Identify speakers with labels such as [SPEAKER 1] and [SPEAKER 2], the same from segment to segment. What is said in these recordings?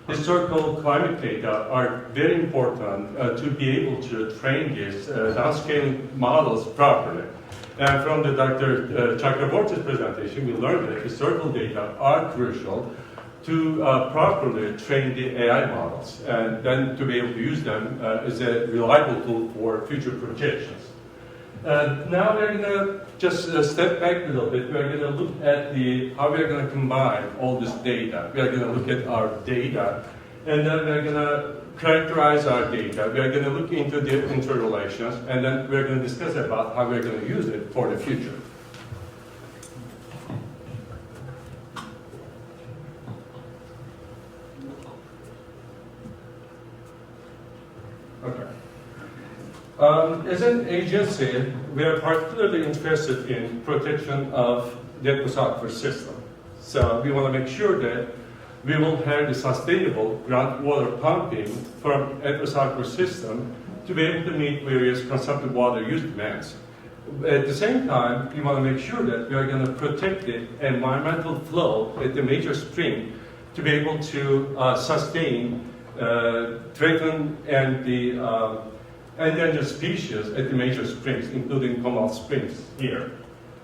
[SPEAKER 1] historical climate data are very important to be able to train these downscaling models properly. And from the Dr. Chakraborty's presentation, we learned that historical data are crucial to properly train the AI models, and then to be able to use them as a reliable tool for future projections. Now we're going to just step back a little bit. We're going to look at how we're going to combine all this data. We're going to look at our data, and then we're going to characterize our data. We're going to look into the interrelations, and then we're going to discuss about how we're going to use it for the future. Okay. As an agency, we are particularly interested in protection of the aquifer system. So we want to make sure that we will have the sustainable groundwater pumping from aquifer system to be able to meet various consumptive water use demands. At the same time, we want to make sure that we are going to protect the environmental flow at the major spring to be able to sustain threatened and the endangered species at the major springs, including Comal Springs here.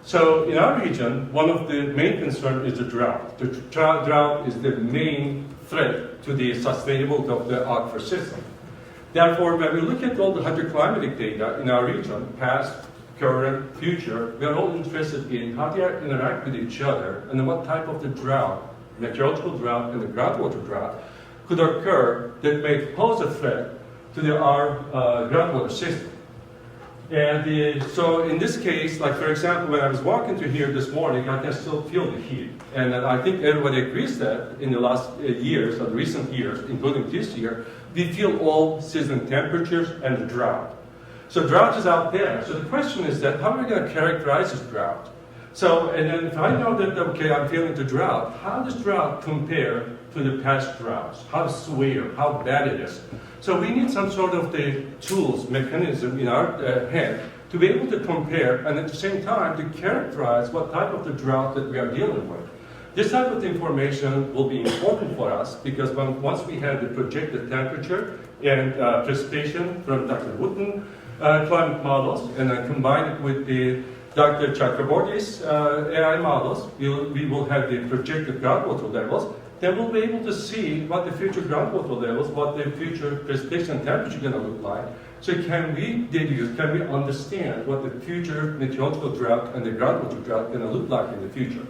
[SPEAKER 1] So in our region, one of the main concerns is the drought. The drought is the main threat to the sustainability of the aquifer system. Therefore, when we look at all the hydroclimatic data in our region, past, current, future, we are all interested in how they interact with each other and what type of the drought, meteorological drought and the groundwater drought, could occur that may pose a threat to our groundwater system. And so in this case, like for example, when I was walking to here this morning, I can still feel the heat. And I think everybody agrees that in the last years, or the recent years, including this year, we feel all season temperatures and the drought. So drought is out there. So the question is that how are we going to characterize this drought? So, and then if I know that, okay, I'm feeling the drought, how does drought compare to the past droughts? How severe, how bad it is? So we need some sort of the tools, mechanism in our hand to be able to compare and at the same time to characterize what type of the drought that we are dealing with. This type of information will be important for us because once we have the projected temperature and precipitation from Dr. Wooten climate models and then combine it with the Dr. Chakraborty's AI models, we will have the projected groundwater levels. Then we'll be able to see what the future groundwater levels, what the future precipitation temperature is going to look like. So can we deduce, can we understand what the future meteorological drought and the groundwater drought are going to look like in the future?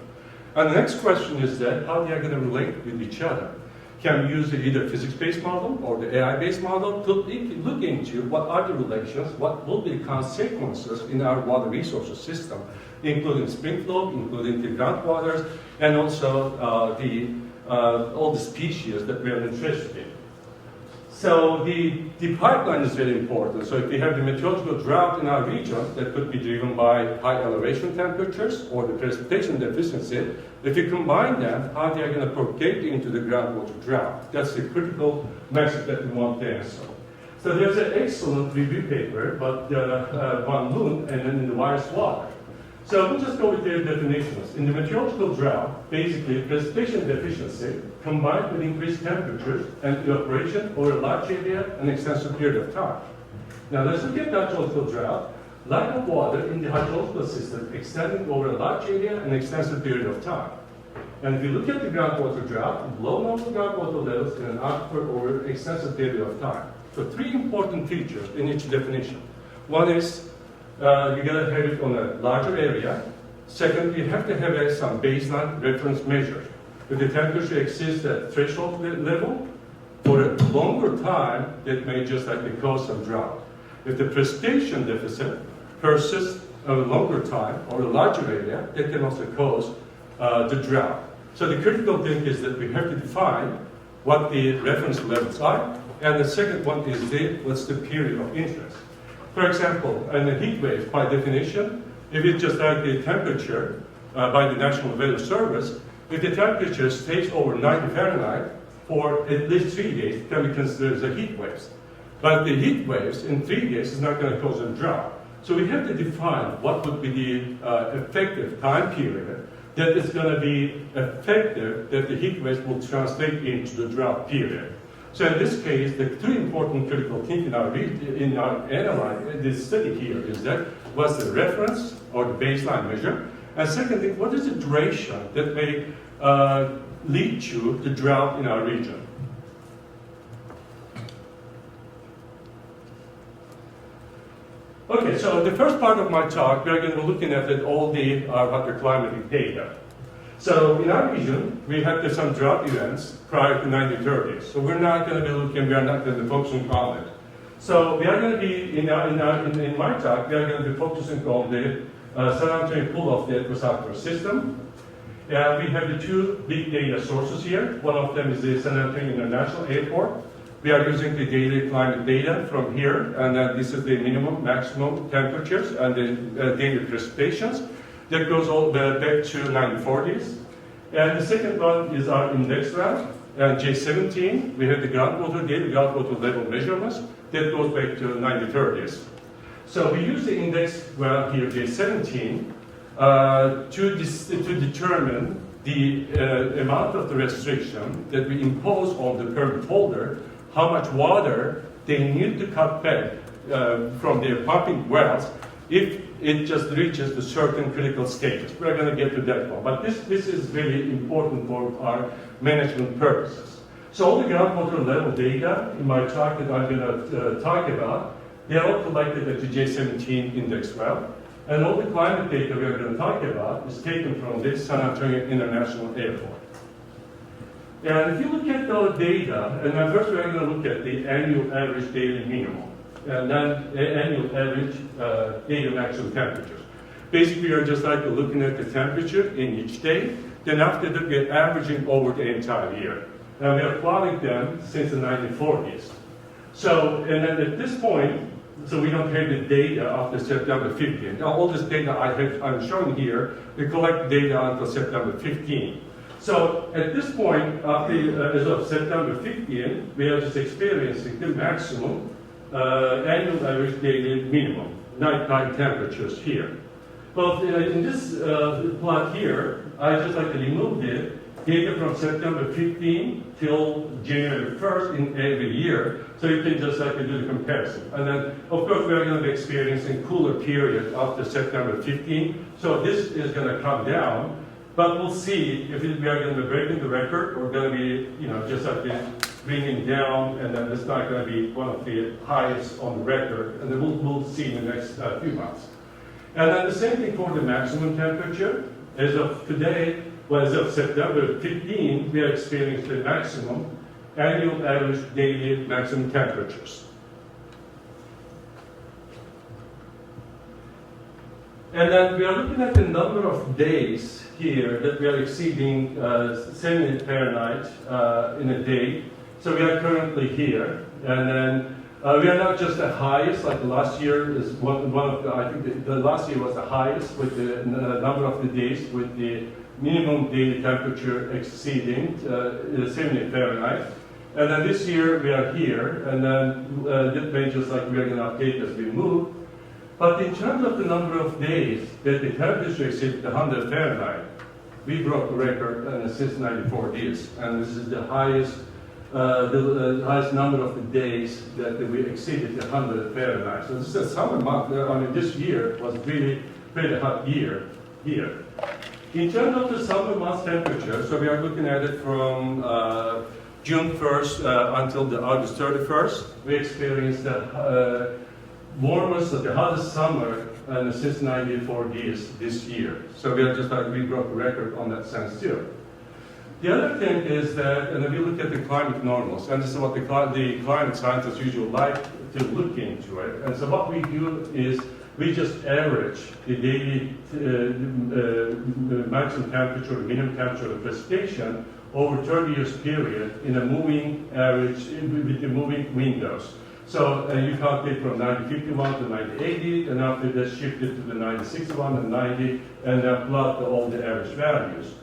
[SPEAKER 1] And the next question is that how they are going to relate with each other. Can we use either physics-based model or the AI-based model to look into what are the relations, what will be the consequences in our water resources system, including spring flow, including the groundwaters, and also all the species that we are interested in. So the pipeline is very important. So if we have the meteorological drought in our region that could be driven by high elevation temperatures or the precipitation deficiency, if you combine them, how they are going to propagate into the groundwater drought. That's the critical message that we want to answer. So there's an excellent review paper, but Van Loon and then in the Virus Water. So we'll just go with their definitions. In the meteorological drought, basically precipitation deficiency combined with increased temperatures and evaporation over a large area and extensive period of time. Now let's look at the hydrological drought. Lack of water in the hydrological system extending over a large area and extensive period of time. And if you look at the groundwater drought, low normal groundwater levels in an aquifer over an extensive period of time. So three important features in each definition. One is you gotta have it on a larger area. Second, you have to have some baseline reference measure. If the temperature exceeds the threshold level for a longer time, that may just cause some drought. If the precipitation deficit persists over a longer time or a larger area, that can also cause the drought. So the critical thing is that we have to define what the reference levels are, and the second one is what's the period of interest. For example, in the heat wave, by definition, if it's just like the temperature by the National Weather Service, if the temperature stays over 90 Fahrenheit for at least 3 days, it can be considered as a heat waves. But the heat waves in 3 days is not going to cause a drought. So we have to define what would be the effective time period that is going to be effective, that the heat waves will translate into the drought period. So in this case, the two important critical things in our analyze, this study here is that what's the reference or the baseline measure, and second thing, what is the duration that may lead to the drought in our region? Okay, so the first part of my talk, we are going to be looking at all the water climatic data. So in our region, we had some drought events prior to 1930s. So we're not going to be looking, we are not going to be focusing on it. So we are going to be, in my talk, we are going to be focusing on the San Antonio pool of the Aquifer system. And we have the two big data sources here. One of them is the San Antonio International Airport. We are using the daily climate data from here, and this is the minimum, maximum temperatures and the daily precipitations. That goes all back to 1940s. And the second one is our index route, and J17. We have the groundwater data, groundwater level measurements. That goes back to 1930s. So we use the index well here, J17, to determine the amount of the restriction that we impose on the permit holder, how much water they need to cut back from their pumping wells if it just reaches the certain critical stages. We're going to get to that one. But this is really important for our management purposes. So all the groundwater level data in my talk that I'm going to talk about, they are all collected at the J17 index well. And all the climate data we are going to talk about is taken from this San Antonio International Airport. And if you look at the data, and then first we're going to look at the annual average daily minimum, and then the annual average daily maximum temperatures. Basically, we are just like looking at the temperature in each day. Then after that, we're averaging over the entire year. And we are plotting them since the 1940s. So, and then at this point, so we don't have the data after September 15. Now, all this data I'm showing here, we collect data until September 15. So at this point, as of September 15, we are just experiencing the maximum annual average daily minimum, nighttime temperatures here. Well, in this plot here, I just like to remove the data from September 15 till January 1st in every year, so you can just like do the comparison. And then, of course, we are going to be experiencing cooler period after September 15, so this is going to come down. But we'll see if we are going to be breaking the record or going to be, just like bringing down, and then it's not going to be one of the highest on the record, and then we'll see in the next few months. And then the same thing for the maximum temperature. As of today, well, as of September 15, we are experiencing the maximum annual average daily maximum temperatures. And then we are looking at the number of days here that we are exceeding 70 Fahrenheit in a day. So we are currently here, and then we are not just the highest. Like last year is one of the, I think the last year was the highest with the number of the days with the minimum daily temperature exceeding 70 Fahrenheit. And then this year we are here, and then that may just like we are going to update as we move. But in terms of the number of days that the temperature exceeded 100 Fahrenheit, we broke the record since 94 days, and this is the highest number of the days that we exceeded 100 Fahrenheit. So this is a summer month. I mean, this year was really pretty hot year here. In terms of the summer month temperature, so we are looking at it from June 1st until the August 31st. We experienced the warmest of the hottest summer since 94 years this year. So we are just like we broke the record on that sense too. The other thing is that, and if you look at the climate normals, and this is what the climate scientists usually like to look into it. And so what we do is we just average the daily maximum temperature, minimum temperature of precipitation over 30 years period in a moving average with the moving windows. So you calculate from 1951 to 1980, and after that shifted to the 1961 and 90, and then plot all the average values.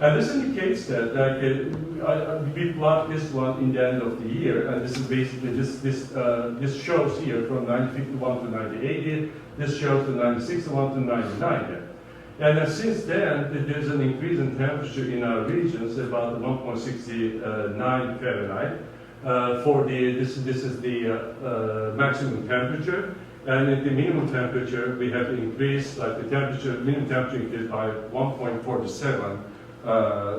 [SPEAKER 1] And this indicates that we plot this one in the end of the year, and this is basically this shows here from 1951 to 1980. This shows the 1961 to 1990. And then since then, there's an increase in temperature in our regions, about 1.69 Fahrenheit. This is the maximum temperature, and at the minimum temperature, we have increased, like the minimum temperature increased by 1.47.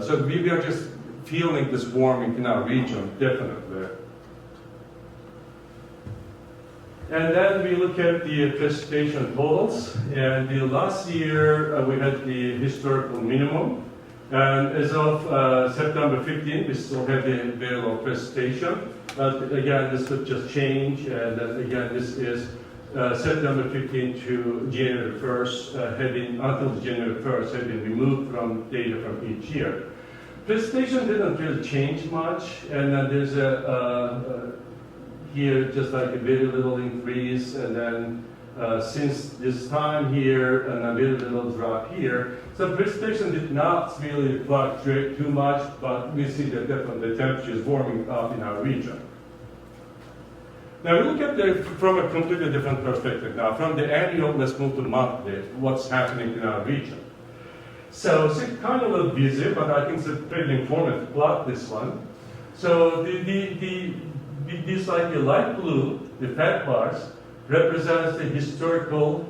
[SPEAKER 1] So we are just feeling this warming in our region, definitely. And then we look at the precipitation totals. And the last year, we had the historical minimum. And as of September 15, we still have the very low precipitation. But again, this would just change. And then again, this is September 15 to January 1st, until January 1st, had been removed from data from each year. Precipitation didn't really change much. And then there's here just like a very little increase, and then since this time here, and a very little drop here. So precipitation did not really fluctuate too much, but we see that definitely the temperature is warming up in our region. Now we look at it from a completely different perspective. Now from the annual, let's move to monthly, what's happening in our region. So it's kind of a little busy, but I think it's a pretty informative plot, this one. So these like the light blue, the fat bars, represents the historical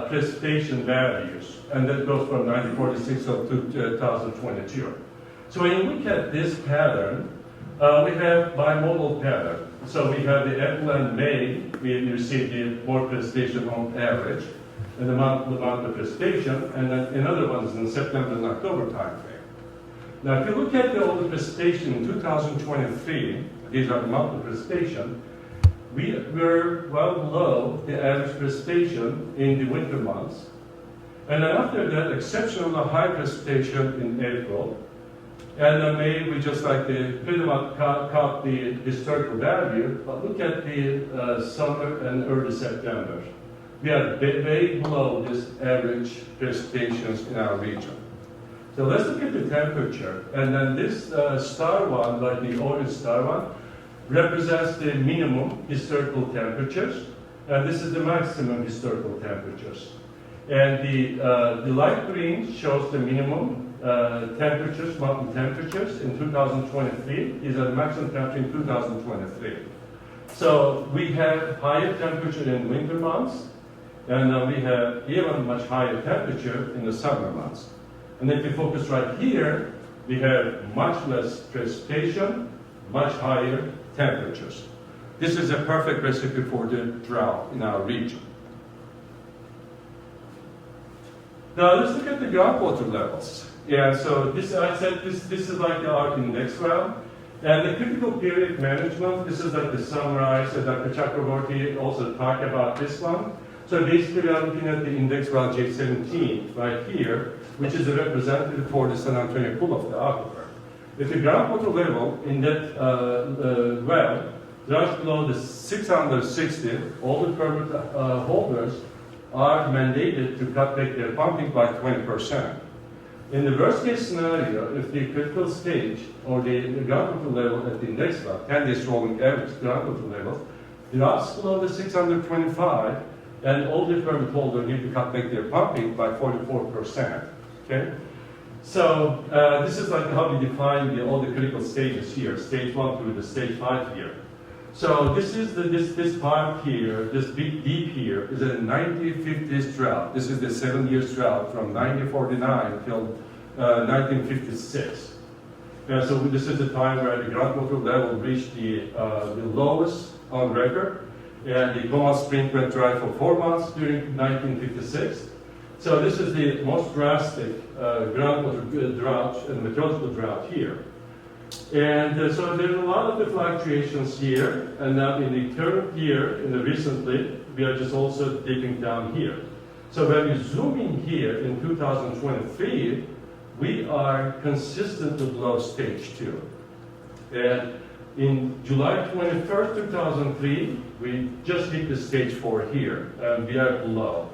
[SPEAKER 1] precipitation values, and that goes from 1946 up to 2022. So when you look at this pattern, we have bimodal pattern. So we have the April and May, we receive the more precipitation on average, and the amount of precipitation, and then another one is in September and October timeframe. Now, if you look at all the precipitation in 2023, these are the monthly precipitation, we were well below the average precipitation in the winter months. And then after that, exceptionally high precipitation in April. And then May, we just like to pretty much caught the historical value, but look at the summer and early September. We are way below this average precipitations in our region. So let's look at the temperature. And then this star one, like the orange star one, represents the minimum historical temperatures. And this is the maximum historical temperatures. And the light green shows the minimum temperatures, mountain temperatures in 2023. These are the maximum temperature in 2023. So we have higher temperature in winter months, and we have even much higher temperature in the summer months. And if you focus right here, we have much less precipitation, much higher temperatures. This is a perfect recipe for the drought in our region. Now let's look at the groundwater levels. Yeah, so I said this is like our index well. And the critical period management, this is like the summarize, and Dr. Chakraborty also talked about this one. So basically we are looking at the index well J17 right here, which is a representative for the San Antonio pool of the aquifer. If the groundwater level in that well drops below the 660, all the permit holders are mandated to cut back their pumping by 20%. In the worst case scenario, if the critical stage or the groundwater level at the index well, 10 days rolling average groundwater level, drops below the 625, and all the permit holders need to cut back their pumping by 44%. Okay? So this is like how we define all the critical stages here, stage 1 through the stage 5 here. So this is this part here, this big deep here, is a 1950s drought. This is the 7 years drought from 1949 till 1956. So this is the time where the groundwater level reached the lowest on record, and the Comal Spring went dry for 4 months during 1956. So this is the most drastic groundwater drought and meteorological drought here. And so there's a lot of the fluctuations here, and now in the current year, recently, we are just also dipping down here. So when we zoom in here in 2023, we are consistently below stage 2. And in July 21st, 2003, we just hit the stage 4 here, and we are below.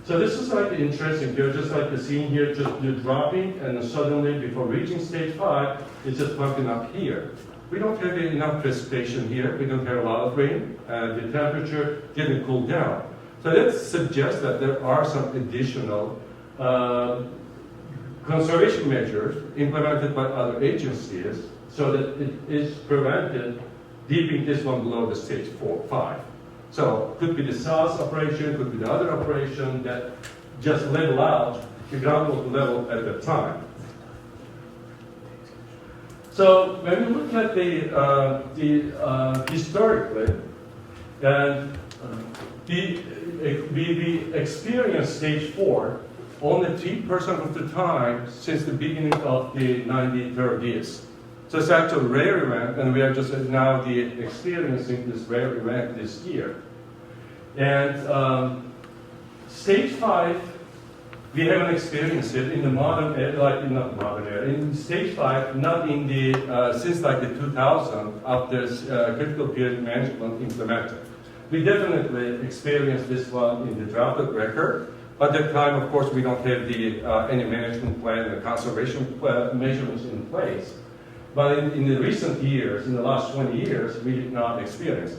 [SPEAKER 1] So this is like interesting. You're just like the scene here, just you're dropping, and then suddenly, before reaching stage 5, it's just pumping up here. We don't have enough precipitation here. We don't have a lot of rain, and the temperature didn't cool down. So that suggests that there are some additional conservation measures implemented by other agencies so that it is prevented dipping this one below the stage 5. So could be the SARS operation, could be the other operation that just level out the groundwater level at that time. So when we look at the historically, and we experienced stage 4 only 3% of the time since the beginning of the 1930s. So it's actually a rare event, and we are just now experiencing this rare event this year. And stage 5, we haven't experienced it in the modern era, like not modern era, in stage 5, not in the, since like the 2000, after critical period management implemented. We definitely experienced this one in the drought record. At that time, of course, we don't have the, any management plan and conservation measurements in place. But in the recent years, in the last 20 years, we did not experience.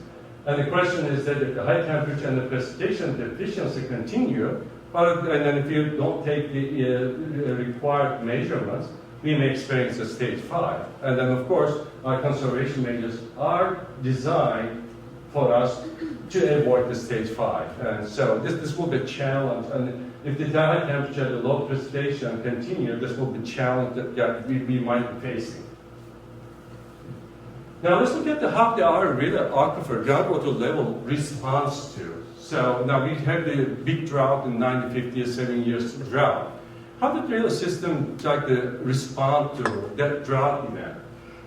[SPEAKER 1] And the question is that if the high temperature and the precipitation deficiency continue, and then if you don't take the required measurements, we may experience a stage 5. And then, of course, our conservation measures are designed for us to avoid the stage 5. And so this will be a challenge. And if the high temperature, the low precipitation continue, this will be a challenge that we might be facing. Now let's look at how the aquifer groundwater level responds to. So now we have the big drought in 1950, 7 years drought. How did the river system respond to that drought event?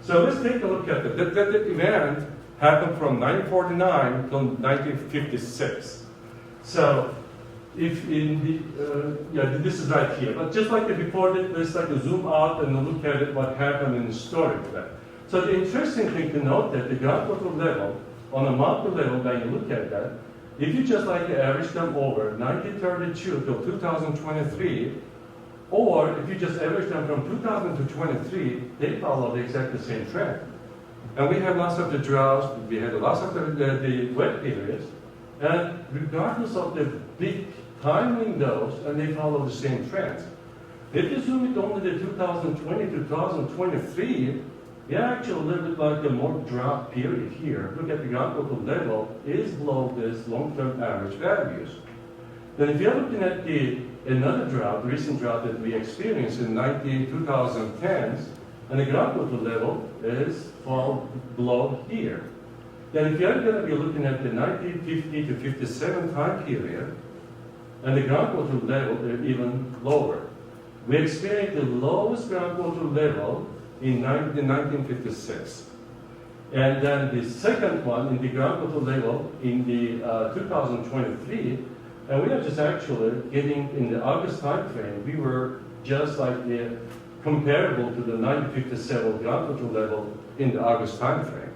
[SPEAKER 1] So let's take a look at it. That event happened from 1949 till 1956. So if in the, this is right here. But just like before that, let's zoom out and look at it, what happened in the story of that. So the interesting thing to note that the groundwater level, on a monthly level, when you look at that, if you just average them over 1932 till 2023, or if you just average them from 2000 to 23, they follow the exactly same trend. And we have lots of the droughts, we had lots of the wet periods, and regardless of the big time windows, and they follow the same trends. If you zoom it only to 2020 to 2023, yeah, actually a little bit like the more drought period here. Look at the groundwater level is below this long-term average values. Then if you're looking at another drought, recent drought that we experienced in 2010s, and the groundwater level is fall below here. Then if you're going to be looking at the 1950 to 57 time period, and the groundwater level is even lower. We experienced the lowest groundwater level in 1956. And then the second one in the groundwater level in the 2023, and we are just actually getting in the August time frame, we were just comparable to the 1957 groundwater level in the August time frame.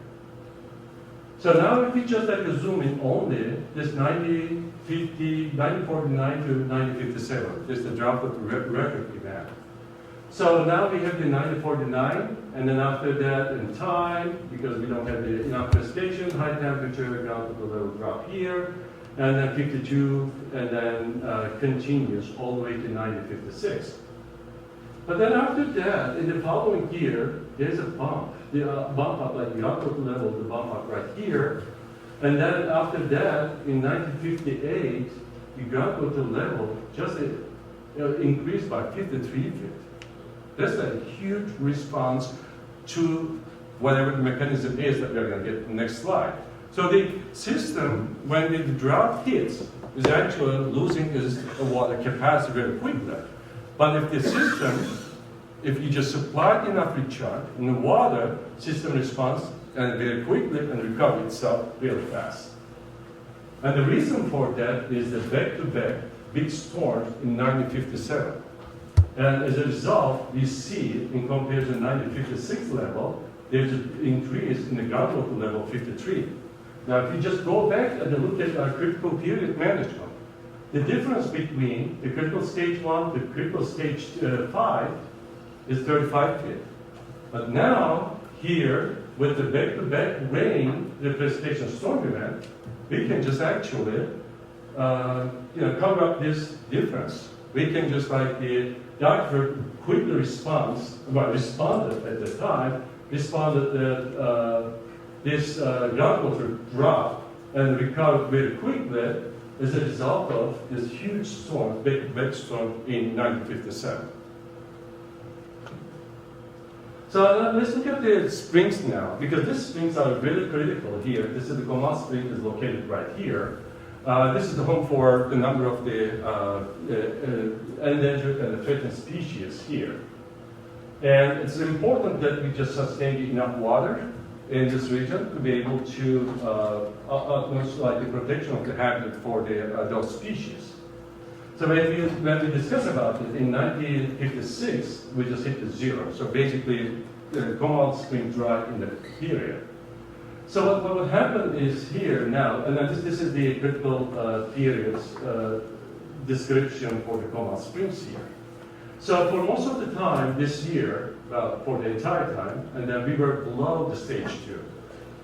[SPEAKER 1] So now if we just zoom in only this 1949 to 1957, this is the drought record event. So now we have the 1949, and then after that in time, because we don't have the enough precipitation, high temperature, groundwater level drop here, and then 52, and then continues all the way to 1956. But then after that, in the following year, there's a bump. The bump up like the groundwater level, the bump up right here. And then after that, in 1958, the groundwater level just increased by 53 feet. That's a huge response to whatever the mechanism is that we're going to get in the next slide. So the system, when the drought hits, is actually losing its water capacity very quickly. But if the system, if you just supply enough recharge in the water, system responds and very quickly and recover itself really fast. And the reason for that is the back-to-back big storms in 1957. And as a result, we see in comparison to 1956 level, there's an increase in the groundwater level of 53. Now, if you just go back and look at our critical period management, the difference between the critical stage 1 to critical stage 5 is 35 feet. But now, here, with the back-to-back rain, the precipitation storm event, we can just actually cover up this difference. we can just like the aquifer quickly responded at the time, responded that this groundwater dropped and recovered very quickly as a result of this huge storm, big wet storm in 1957. So let's look at the springs now, because these springs are really critical here. This is the Comal Spring is located right here. This is the home for the number of the endangered and threatened species here. And it's important that we just sustain enough water in this region to be able to utmost like the protection of the habitat for those species. So when we discuss about it in 1956, we just hit the zero. So basically, the Comal Spring dry in the period. So what will happen is here now, and then this is the critical periods description for the Comal Springs here. So for most of the time this year, for the entire time, and then we were below the stage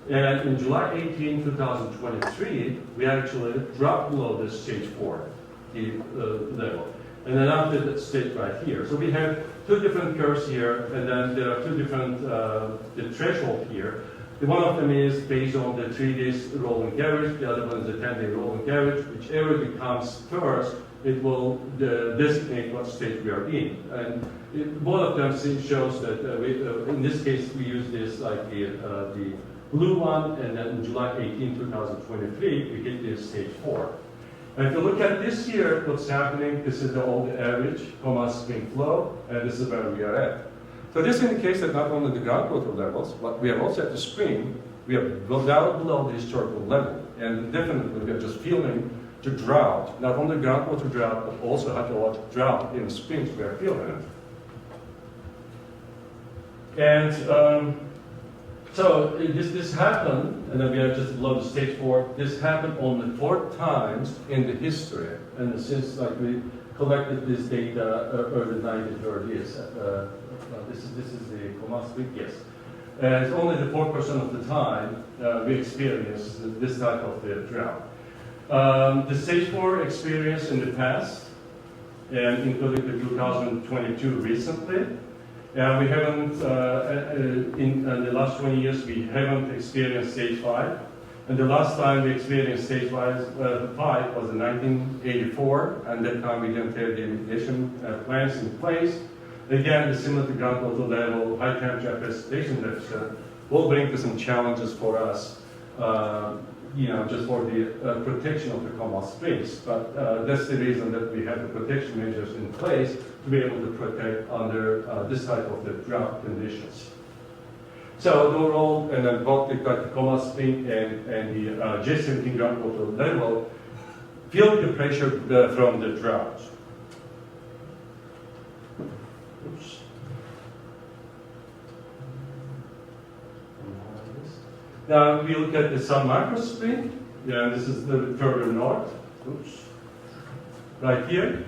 [SPEAKER 1] 2. And in July 18, 2023, we actually dropped below the stage 4 level. And then after that stage right here. So we have two different curves here, and then there are two different the threshold here. One of them is based on the 3 days rolling average, the other one is the 10-day rolling average. Whichever becomes first, it will designate what stage we are in. And both of them shows that in this case we use this like the blue one, and then in July 18, 2023, we hit this stage 4. And if you look at this year, what's happening, this is the old average Comal Spring flow, and this is where we are at. So this indicates that not only the groundwater levels, but we are also at the spring, we are down below the historical level. And definitely we are just feeling the drought, not only groundwater drought, but also hydrologic drought in the springs we are feeling it. And so this happened, and then we are just below the stage 4. This happened only 4 times in the history. And since like we collected this data early 1930s, this is the Comal Spring, yes. And it's only the 4% of the time we experience this type of drought. The stage 4 experience in the past, and including the 2022 recently, we haven't, in the last 20 years, we haven't experienced stage 5. And the last time we experienced stage 5 was in 1984, and that time we didn't have the mitigation plans in place. Again, the similar to groundwater level, high temperature precipitation deficit will bring to some challenges for us, just for the protection of the Comal Springs. But that's the reason that we have the protection measures in place to be able to protect under this type of the drought conditions. So the overall, and then both the Comal Spring and the J17 groundwater level feel the pressure from the drought. Oops. Now we look at the San Marcos Spring. Yeah, this is the further north. Oops. Right here.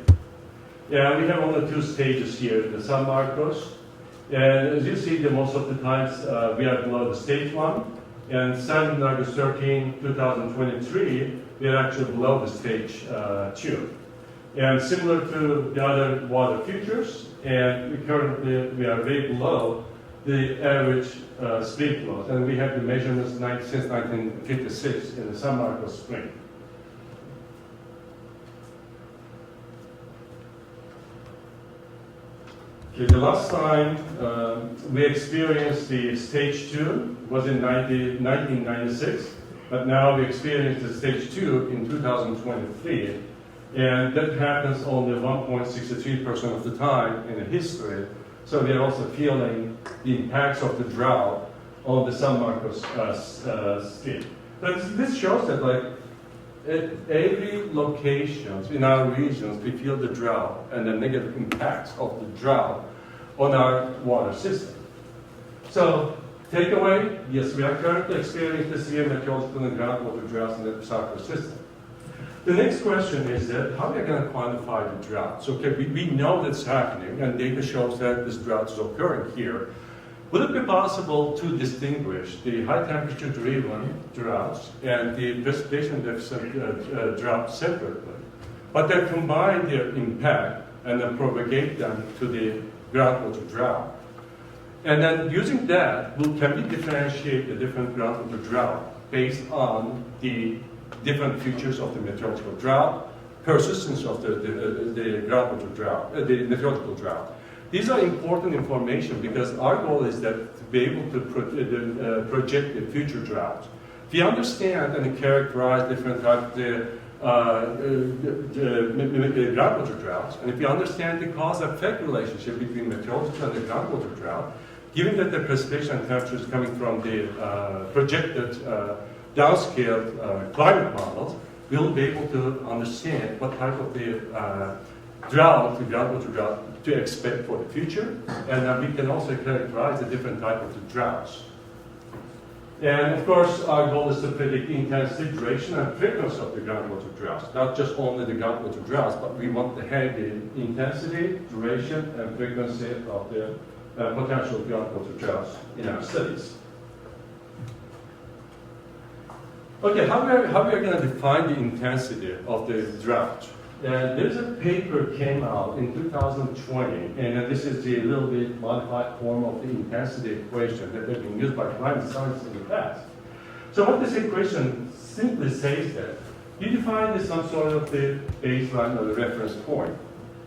[SPEAKER 1] Yeah, we have only 2 stages here, the San Marcos. And as you see, most of the times we are below the stage 1. And San Marcos 13, 2023, we are actually below the stage 2. And similar to the other water features, and we are way below the average spring flows. And we have the measurements since 1956 in the San Marcos Spring. Okay, the last time we experienced the stage 2 was in 1996, but now we experienced the stage 2 in 2023. And that happens only 1.63% of the time in the history. So we are also feeling the impacts of the drought on the San Marcos state. But this shows that like at every location in our regions, we feel the drought and the negative impacts of the drought on our water system. So takeaway, yes, we are currently experiencing severe meteorological and groundwater droughts in the Basagoaglu system. The next question is that how are we going to quantify the drought? So okay, we know that's happening, and data shows that this drought is occurring here. Would it be possible to distinguish the high temperature driven droughts and the precipitation deficit drought separately, but then combine their impact and then propagate them to the groundwater drought. And then using that, can we differentiate the different groundwater drought based on the different features of the meteorological drought, persistence of the groundwater drought, the meteorological drought. These are important information because our goal is that to be able to project the future drought. If you understand and characterize different types of the groundwater droughts, and if you understand the cause-effect relationship between meteorological and the groundwater drought, given that the precipitation and temperature is coming from the projected downscaled climate models, we'll be able to understand what type of the drought, the groundwater drought, to expect for the future, and we can also characterize the different type of the droughts. And of course, our goal is to predict the intensity, duration, and frequency of the groundwater droughts. Not just only the groundwater droughts, but we want to have the intensity, duration, and frequency of the potential groundwater droughts in our studies. Okay, how we are going to define the intensity of the drought? There's a paper came out in 2020, and this is the little bit modified form of the intensity equation that has been used by climate science in the past. So what this equation simply says that you define some sort of the baseline or the reference point,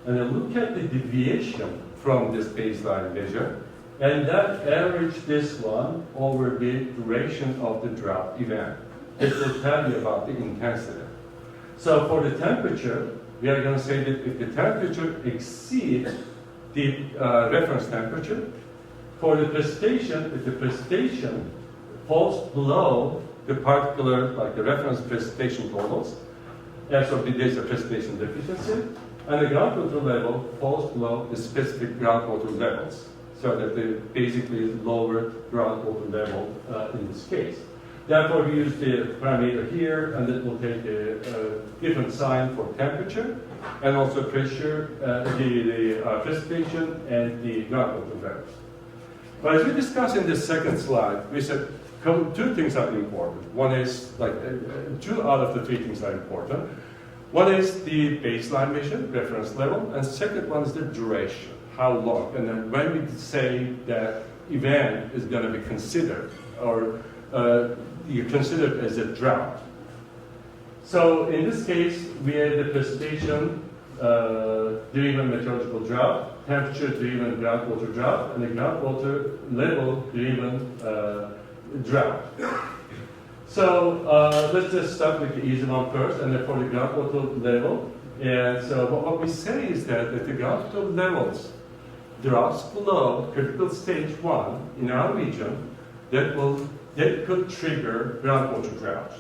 [SPEAKER 1] and then look at the deviation from this baseline measure, and that average this one over the duration of the drought event. It will tell you about the intensity. So for the temperature, we are going to say that if the temperature exceeds the reference temperature, for the precipitation, if the precipitation falls below the particular, like the reference precipitation totals, and so there's a precipitation deficiency, and the groundwater level falls below the specific groundwater levels, so that they basically lower groundwater level in this case. Therefore, we use the parameter here, and it will take a different sign for temperature, and also pressure, the precipitation, and the groundwater levels. But as we discussed in the second slide, we said two things are important. One is, like, two out of the three things are important. One is the baseline measure, reference level, and second one is the duration, how long. And then when we say that event is going to be considered, or you consider it as a drought. So in this case, we had the precipitation driven meteorological drought, temperature driven groundwater drought, and the groundwater level driven drought. So let's just start with the easy one first, and then for the groundwater level. And so what we say is that if the groundwater levels drops below critical stage 1 in our region, that could trigger groundwater droughts.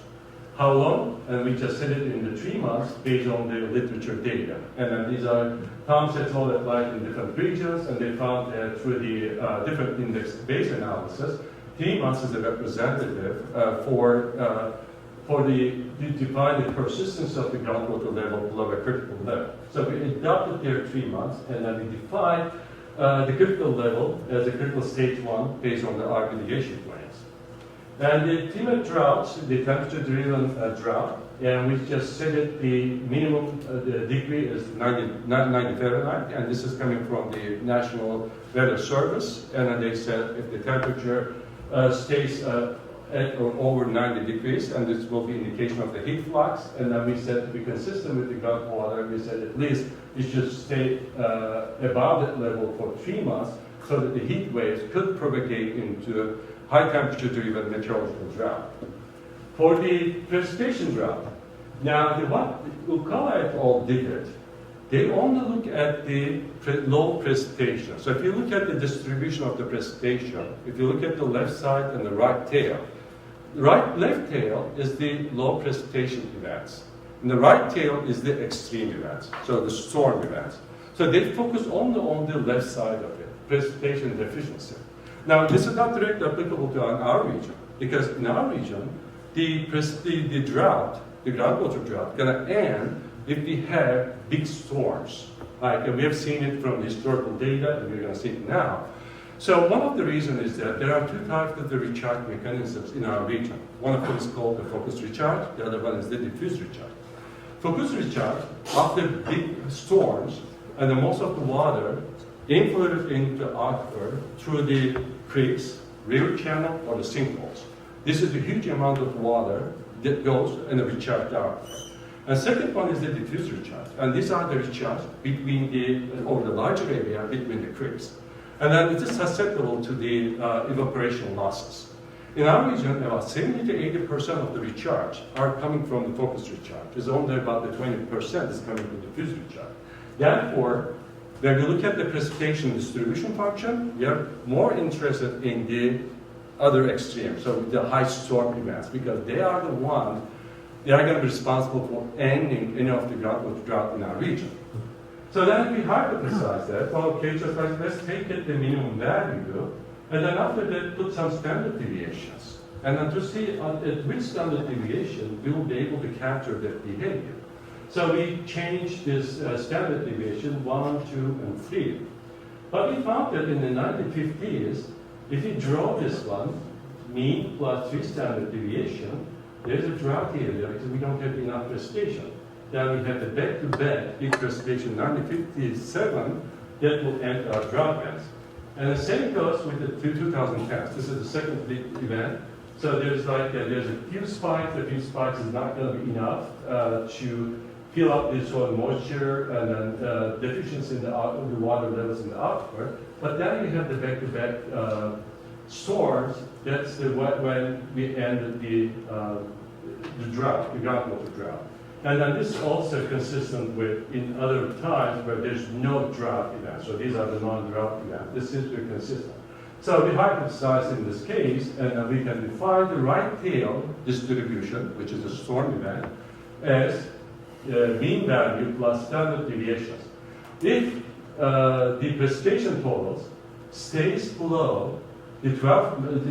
[SPEAKER 1] How long? And we just said it in the 3 months based on the literature data. And then these are Tom et al. Applied in different regions, and they found that through the different index-based analysis, 3 months is a representative to define the persistence of the groundwater level below a critical level. So we adopted their 3 months, and then we defined the critical level as a critical stage 1 based on our mitigation plans. And the climate droughts, the temperature-driven drought, and we just said that the minimum degree is 90 Fahrenheit, and this is coming from the National Weather Service, and then they said if the temperature stays at or over 90 degrees, and this will be indication of the heat flux, and then we said to be consistent with the groundwater, we said at least it should stay above that level for 3 months, so that the heat waves could propagate into high temperature driven meteorological drought. For the precipitation drought, now what Ukala et al. Did it, they only look at the low precipitation. So if you look at the distribution of the precipitation, if you look at the left side and the right tail, the left tail is the low precipitation events, and the right tail is the extreme events, so the storm events. So they focus only on the left side of it, precipitation deficiency. Now, this is not directly applicable to our region, because in our region, the drought, the groundwater drought, going to end if we have big storms. And we have seen it from historical data, and we're going to see it now. So one of the reasons is that there are two types of the recharge mechanisms in our region. One of them is called the focused recharge, the other one is the diffuse recharge. Focused recharge, after big storms, and then most of the water infiltrated into the aquifer through the creeks, river channel, or the sinkholes. This is a huge amount of water that goes and recharges the aquifer. And second one is the diffuse recharge, and these are the recharge between the larger area between the creeks. And then it is susceptible to the evaporation losses. In our region, about 70 to 80% of the recharge are coming from the focus recharge. It's only about the 20% is coming from the diffuse recharge. Therefore, when we look at the precipitation distribution function, we are more interested in the other extreme, so the high storm events, because they are the ones they are going to be responsible for ending any of the drought in our region. So then we hypothesize that, well, okay, just like let's take it the minimum value, and then after that put some standard deviations. And then to see at which standard deviation we will be able to capture that behavior. So we changed this standard deviation 1, 2, and 3. But we found that in the 1950s, if you draw this one, mean plus 3 standard deviation, there's a drought area because we don't have enough precipitation. Then we have the back-to-back big precipitation 1957 that will end our drought events. And the same goes with the 2010s. This is the second big event. So there's there's a few spikes. A few spikes is not going to be enough to fill up the soil moisture and then deficiency in the water levels in the aquifer. But then you have the back-to-back storms. That's when we ended the drought, the groundwater drought. And then this is also consistent with in other times where there's no drought event. So these are the non-drought events. This seems to be consistent. So we hypothesize in this case, and we can define the right tail distribution, which is a storm event, as mean value plus standard deviations. If the precipitation totals stays below the 12,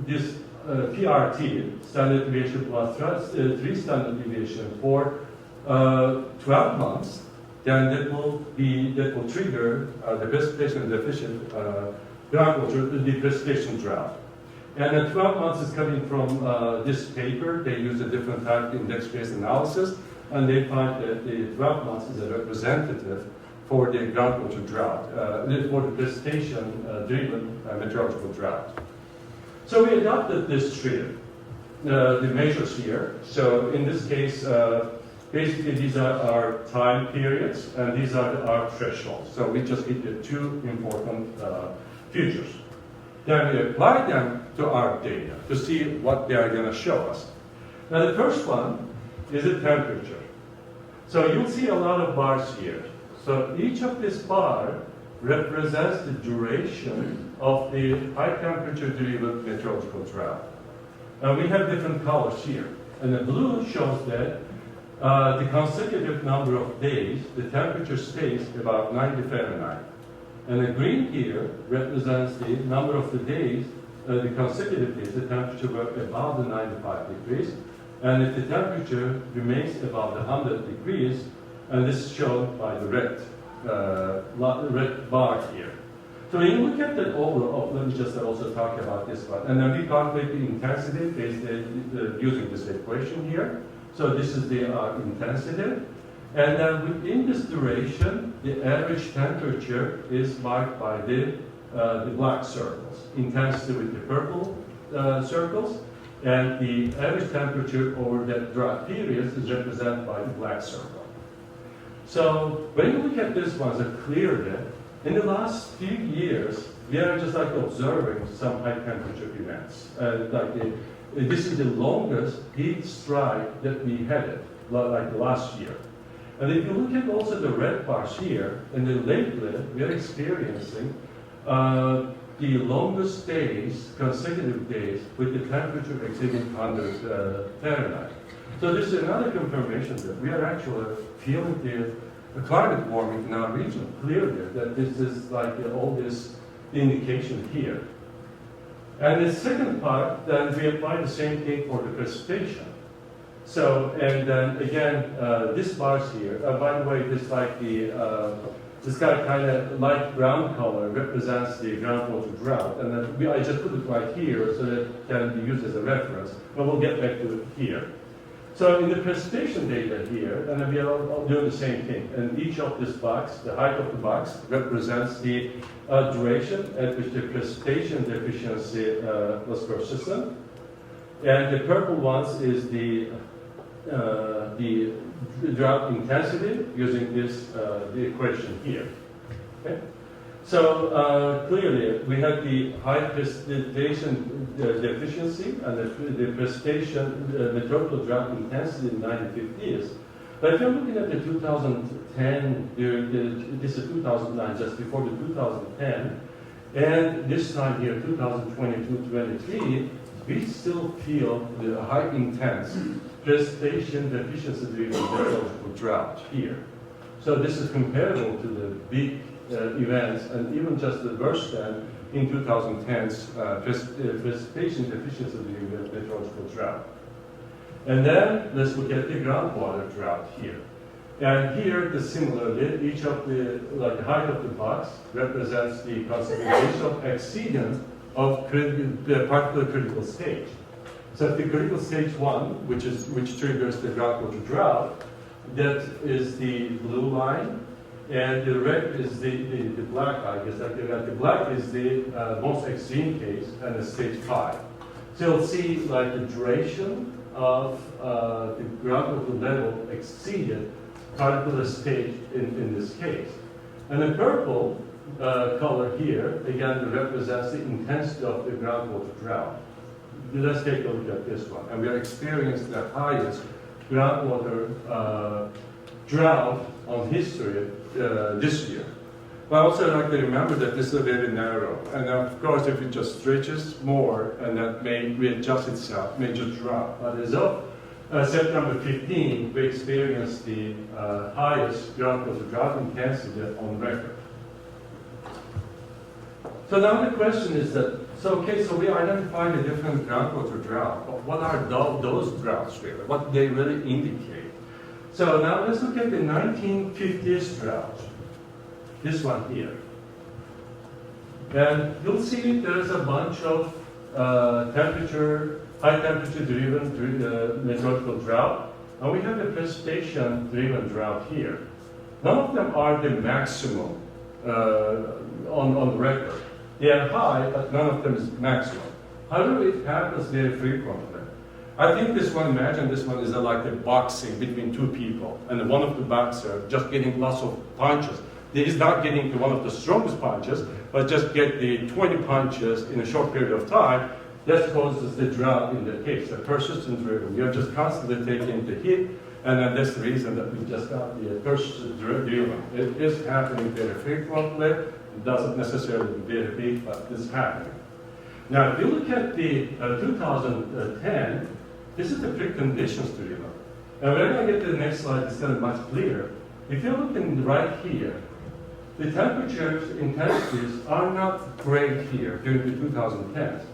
[SPEAKER 1] this PRT, standard deviation plus 3 standard deviation for 12 months, then that will trigger the precipitation deficient groundwater, the precipitation drought. And then 12 months is coming from this paper. They use a different type of index-based analysis, and they find that the 12 months is a representative for the groundwater drought, for the precipitation-driven meteorological drought. So we adopted this tree, the measures here. So in this case, basically these are our time periods, and these are our thresholds. So we just hit the 2 important features. Then we apply them to our data to see what they are going to show us. Now the first one is the temperature. So you'll see a lot of bars here. So each of this bar represents the duration of the high temperature driven meteorological drought. And we have different colors here. And the blue shows that the consecutive number of days, the temperature stays about 90 Fahrenheit. And the green here represents the number of the days, the consecutive days, the temperature were above the 95 degrees. And if the temperature remains above the 100 degrees, and this is shown by the red bar here. So when you look at the overall, let me just also talk about this one. And then we calculate the intensity based using this equation here. So this is the intensity. And then within this duration, the average temperature is marked by the black circles. Intensity with the purple circles. And the average temperature over that drought period is represented by the black circle. So when you look at this one, it's clear that in the last few years, we are just like observing some high temperature events. This is the longest heat strike that we had, like last year. And if you look at also the red bars here, and then lately we are experiencing the longest days, consecutive days, with the temperature exceeding 100 Fahrenheit. So this is another confirmation that we are actually feeling the climate warming in our region clearly, that this is like all this indication here. And the second part, then we apply the same thing for the precipitation. So, and then again, this bars here, by the way, this like this kind of light brown color represents the groundwater drought. And then I just put it right here so that it can be used as a reference, but we'll get back to it here. So in the precipitation data here, and we are all doing the same thing. And each of this box, the height of the box, represents the duration at which the precipitation deficiency was persistent. And the purple ones is the drought intensity using this the equation here. Okay? So clearly, we had the high precipitation deficiency and the precipitation meteorological drought intensity in the 1950s. But if you're looking at the 2010, this is 2009, just before the 2010, and this time here, 2022-23, we still feel the high intense precipitation deficiency driven meteorological drought here. So this is comparable to the big events, and even just the worse than in 2010's precipitation deficiency driven meteorological drought. And then let's look at the groundwater drought here. And here, similarly, each of the height of the box represents the concentration of exceedance of the particular critical stage. So the critical stage 1, which triggers the groundwater drought, that is the blue line, and the red is the black, I guess. The black is the most extreme case, and the stage 5. So you'll see like the duration of the groundwater level exceeded particular stage in this case. And the purple color here, again, represents the intensity of the groundwater drought. Let's take a look at this one. And we are experiencing the highest groundwater drought on history this year. But also I'd like to remember that this is very narrow. And of course, if it just stretches more, and that may readjust itself, may just drop. But as of September 15, we experienced the highest groundwater drought intensity on record. So now the question is that, so we identified a different groundwater drought, but what are those droughts really? What they really indicate? So now let's look at the 1950s drought. This one here. And you'll see there's a bunch of high temperature driven meteorological drought. And we have the precipitation driven drought here. None of them are the maximum on record. They are high, but none of them is maximum. However, it happens very frequently. I think this one, imagine this one is like a boxing between two people, and one of the boxers just getting lots of punches. He is not getting one of the strongest punches, but just get the 20 punches in a short period of time. That causes the drought in the case, the persistent driven. We are just constantly taking the hit, and then that's the reason that we just got the persistent driven. It is happening very frequently. It doesn't necessarily be very big, but it's happening. Now, if you look at the 2010, this is the preconditions driven. And when I get to the next slide, it's going to be much clearer. If you're looking right here, the temperature intensities are not great here during the 2010s.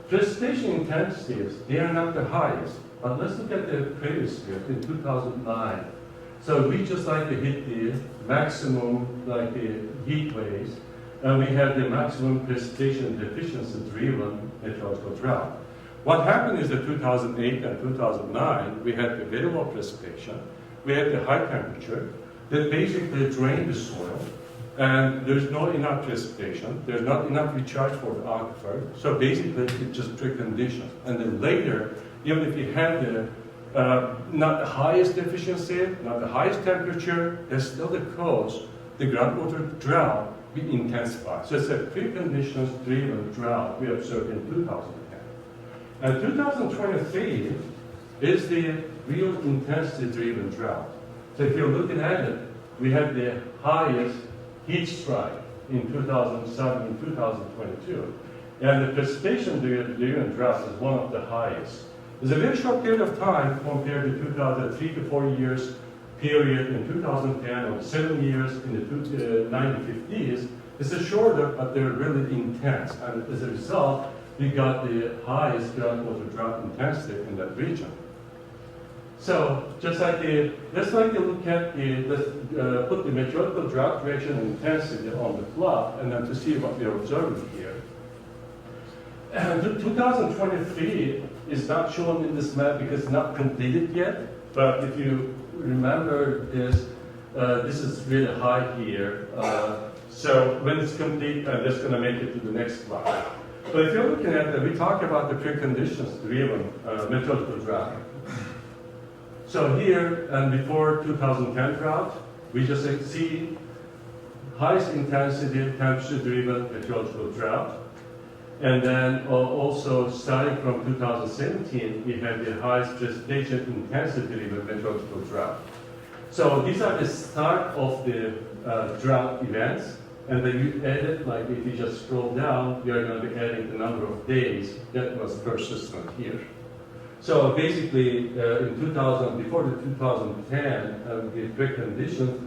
[SPEAKER 1] Precipitation intensities, they are not the highest. But let's look at the previous year, in 2009. So we just like to hit the maximum, like the heat waves, and we have the maximum precipitation deficiency driven meteorological drought. What happened is that 2008 and 2009, we had the very low precipitation, we had the high temperature that basically drained the soil, and there's not enough precipitation, there's not enough recharge for the aquifer, so basically it's just preconditions. And then later, even if you had the not the highest efficiency, not the highest temperature, there's still the cause, the groundwater drought will intensify. So it's a preconditions driven drought we observed in 2010. And 2023 is the real intensity driven drought. So if you're looking at it, we had the highest heat strike in 2007 and 2022. And the precipitation driven drought is one of the highest. It's a very short period of time compared to 3 to 4 years period in 2010 or 7 years in the 1950s. It's a shorter, but they're really intense. And as a result, we got the highest groundwater drought intensity in that region. So just like let's look at let's put the meteorological drought duration and intensity on the plot, and then to see what we're observing here. And 2023 is not shown in this map because it's not completed yet. But if you remember this, this is really high here. So when it's complete, I'm just going to make it to the next slide. So if you're looking at that, we talk about the preconditions driven meteorological drought. So here and before 2010 drought, we just see highest intensity temperature-driven meteorological drought. And then also starting from 2017, we have the highest precipitation intensity-driven meteorological drought. So these are the start of the drought events. And then you add, like if you just scroll down, we are going to be adding the number of days that was persistent here. So basically, in 2000, before the 2010, the precondition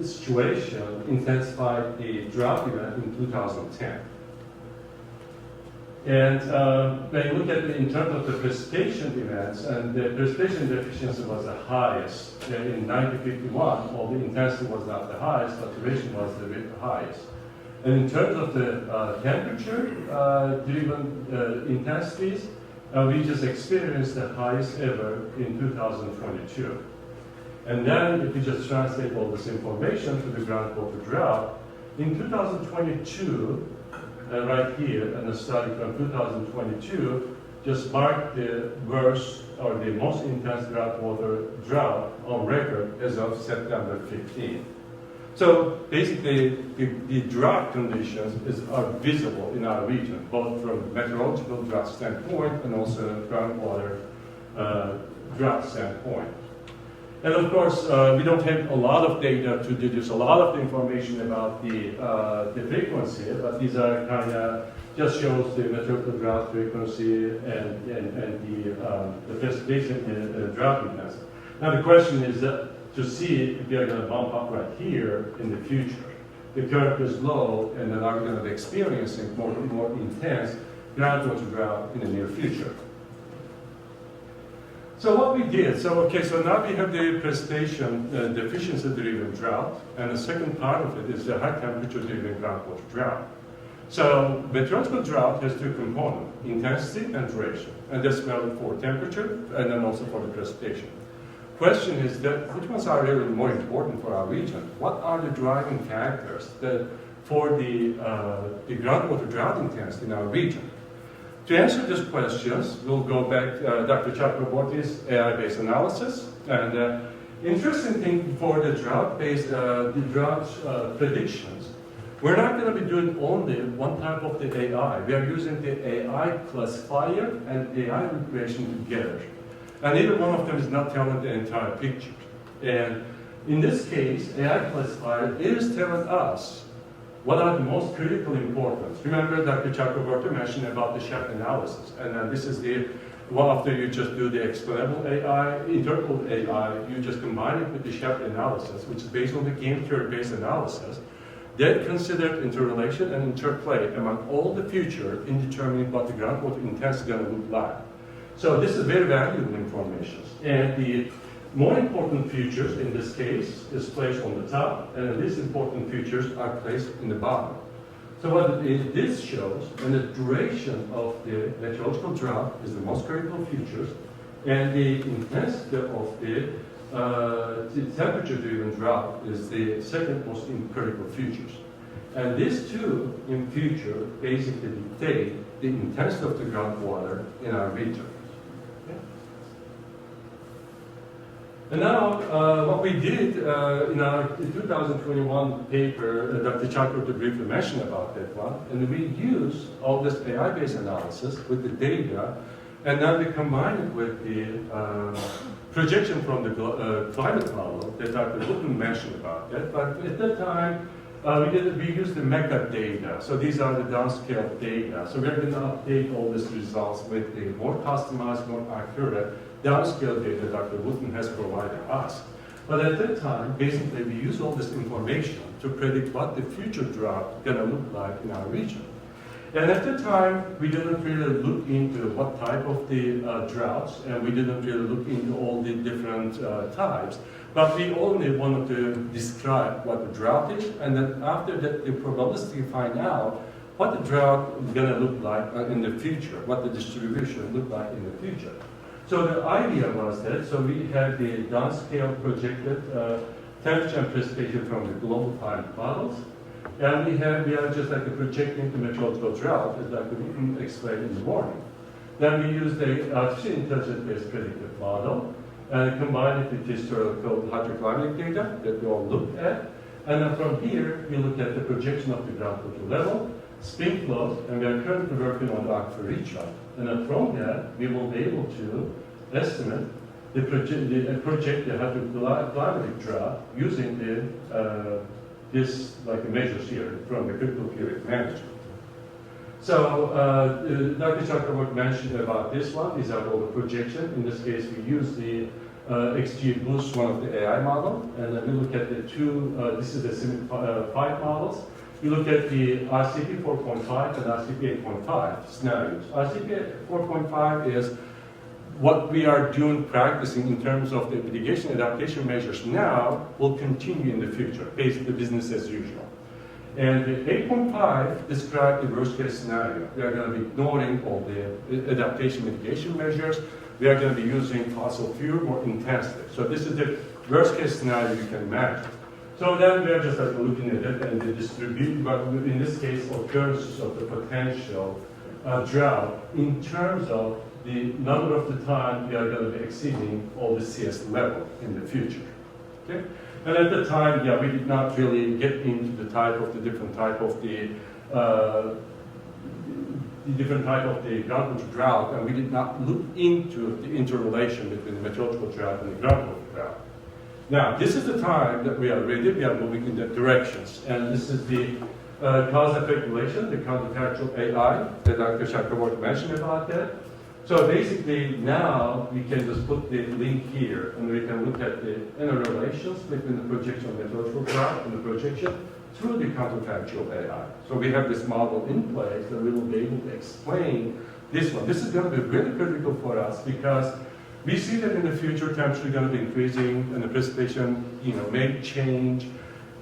[SPEAKER 1] situation intensified the drought event in 2010. And when you look at it in terms of the precipitation events, and the precipitation deficiency was the highest in 1951, although the intensity was not the highest, but the duration was the highest. And in terms of the temperature-driven intensities, we just experienced the highest ever in 2022. And then if you just translate all this information to the groundwater drought, in 2022, right here, and starting from 2022, just marked the worst or the most intense groundwater drought on record as of September 15. So basically, the drought conditions are visible in our region, both from meteorological drought standpoint and also groundwater drought standpoint. And of course, we don't have a lot of data to deduce a lot of the information about the frequency, but these are kind of just shows the meteorological drought frequency and the precipitation in drought intensity. Now the question is to see if we are going to bump up right here in the future. The curve is low, and then are we going to be experiencing more intense groundwater drought in the near future. So what we did, so now we have the precipitation deficiency-driven drought, and the second part of it is the high temperature-driven groundwater drought. So meteorological drought has two components, intensity and duration, and that's valid for temperature and then also for the precipitation. Question is that which ones are really more important for our region? What are the driving factors for the groundwater drought intensity in our region? To answer these questions, we'll go back to Dr. Chakraborty's AI-based analysis. And interesting thing for the drought-based predictions, we're not going to be doing only one type of the AI. We are using the AI classifier and AI regression together. And either one of them is not telling the entire picture. And in this case, AI classifier is telling us what are the most critical importance. Remember Dr. Chakraborty mentioned about the Shepherd analysis. And this is the, well, after you just do the explainable AI, interpretable AI, you just combine it with the Shepherd analysis, which is based on the game theory-based analysis. That considered interrelation and interplay among all the features in determining what the groundwater intensity is going to look like. So this is very valuable information. And the more important features in this case is placed on the top, and these important features are placed in the bottom. So what this shows, and the duration of the meteorological drought is the most critical features, and the intensity of the temperature-driven drought is the second most critical features. And these two in future basically dictate the intensity of the groundwater in our region. And now, what we did in our 2021 paper, Dr. Chakraborty briefly mentioned about that one, and we used all this AI-based analysis with the data, and then we combined it with the projection from the climate model that Dr. Hakan mentioned about that. But at that time, we used the mega data. So these are the downscale data. So we're going to update all these results with the more customized, more accurate downscale data Dr. Hakan has provided us. But at that time, basically, we use all this information to predict what the future drought is going to look like in our region. And at the time, we didn't really look into what type of the droughts, and we didn't really look into all the different types. But we only wanted to describe what the drought is, and then after that, the probabilistically find out what the drought is going to look like in the future, what the distribution look like in the future. So the idea was that, so we had the downscale projected temperature and precipitation from the global climate models, and we are just like projecting the meteorological drought, as like we explained in the morning. Then we used a artificial intelligence-based predictive model and combined it with historical hydroclimate data that we all looked at. And then from here, we look at the projection of the groundwater level, spring flows, and we are currently working on the aquifer recharge. And then from that, we will be able to estimate project the hydroclimate drought using this measures here from the critical period management. So Dr. Chakraborty mentioned about this one. These are all the projection. In this case, we use the XG Boost, one of the AI model, and then we look at the two. This is the CIMIC 5 models. We look at the RCP 4.5 and RCP 8.5 scenarios. RCP 4.5 is what we are doing, practicing in terms of the mitigation adaptation measures now will continue in the future, basically business as usual. And the 8.5 describes the worst case scenario. We are going to be ignoring all the adaptation mitigation measures. We are going to be using fossil fuel more intensely. So this is the worst case scenario you can imagine. So then we are just looking at it and the distribute, but in this case, occurrences of the potential drought in terms of the number of the time we are going to be exceeding all the CS level in the future. Okay? And at the time, yeah, we did not really get into the type of the different type of the groundwater drought, and we did not look into the interrelation between the meteorological drought and the groundwater drought. Now, this is the time that we are ready. We are moving in that directions, and this is the cause-effect relation, the counterfactual AI that Dr. Chakraborty mentioned about that. So basically, now we can just put the link here, and we can look at the interrelations between the projection of the meteorological drought and the projection through the counterfactual AI. So we have this model in place that we will be able to explain this one. This is going to be really critical for us because we see that in the future temperature is going to be increasing and the precipitation, may change,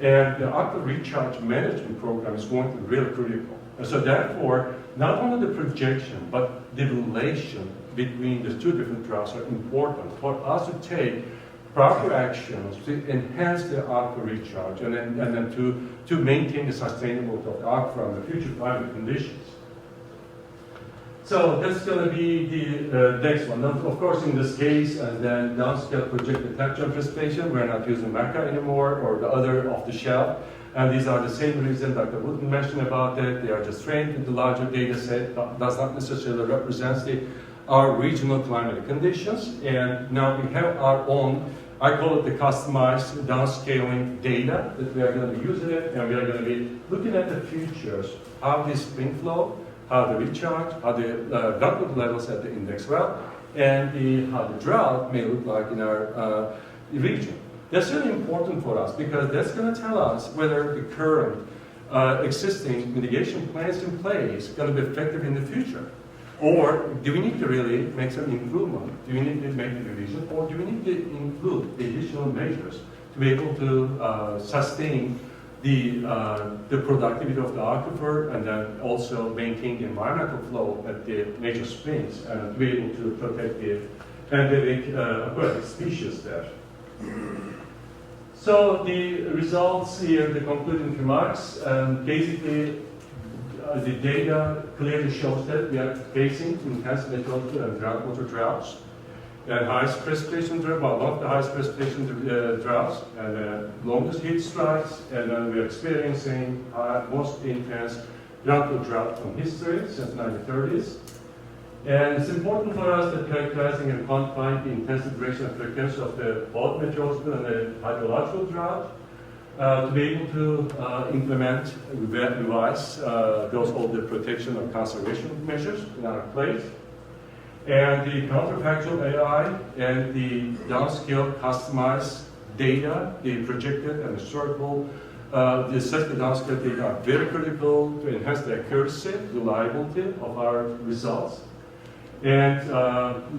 [SPEAKER 1] and the aquifer recharge management program is going to be really critical. And so therefore, not only the projection, but the relation between the two different droughts are important for us to take proper actions to enhance the aquifer recharge and then to maintain the sustainability of the aquifer under future climate conditions. So that's going to be the next one. Now, of course, in this case, and then downscale projected temperature and precipitation, we're not using MECA anymore or the other off-the-shelf. And these are the same reason Dr. Wooten mentioned about it. They are just trained with the larger data set, does not necessarily represent our regional climate conditions. And now we have our own, I call it the customized downscaling data that we are going to be using it, and we are going to be looking at the futures, how the spring flow, how the recharge, how the groundwater levels at the index well, and how the drought may look like in our region. That's really important for us because that's going to tell us whether the current existing mitigation plans in place are going to be effective in the future. Or do we need to really make some improvement? Do we need to make a revision? Or do we need to include additional measures to be able to sustain the productivity of the aquifer and then also maintain the environmental flow at the major springs and to be able to protect the endemic aquatic species there? So the results here, the concluding remarks, basically the data clearly shows that we are facing intense meteorological and groundwater droughts and highest precipitation drought, well, one of the highest precipitation droughts and longest heat strikes, and then we are experiencing most intense groundwater drought from history since the 1930s. And it's important for us that characterizing and quantifying the intensive duration and frequency of the both meteorological and the hydrological drought to be able to implement, revise those all the protection and conservation measures in our place. And the counterfactual AI and the downscale customized data, the projected and historical, the set the downscale data are very critical to enhance the accuracy, reliability of our results. And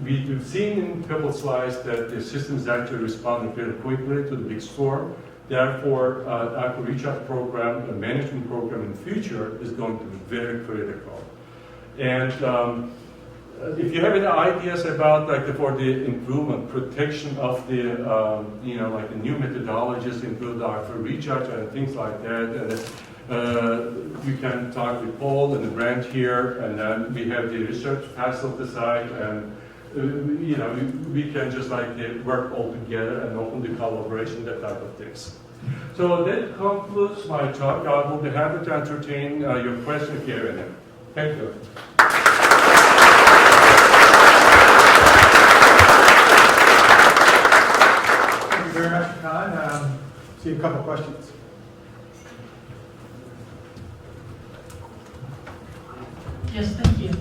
[SPEAKER 1] we've seen in a couple of slides that the system is actually responding very quickly to the big storm. Therefore, our recharge program, the management program in the future is going to be very critical. And if you have any ideas about for the improvement, protection of the, like the new methodologies to improve the aquifer recharge and things like that, and you can talk with Paul and the branch here, and then we have the research facility side, and we can just work all together and open the collaboration, that type of things. So that concludes my talk. I will be happy to entertain your questions if you have any. Thank you.
[SPEAKER 2] Thank you very much, Hakan. See a couple questions.
[SPEAKER 3] Yes, thank you.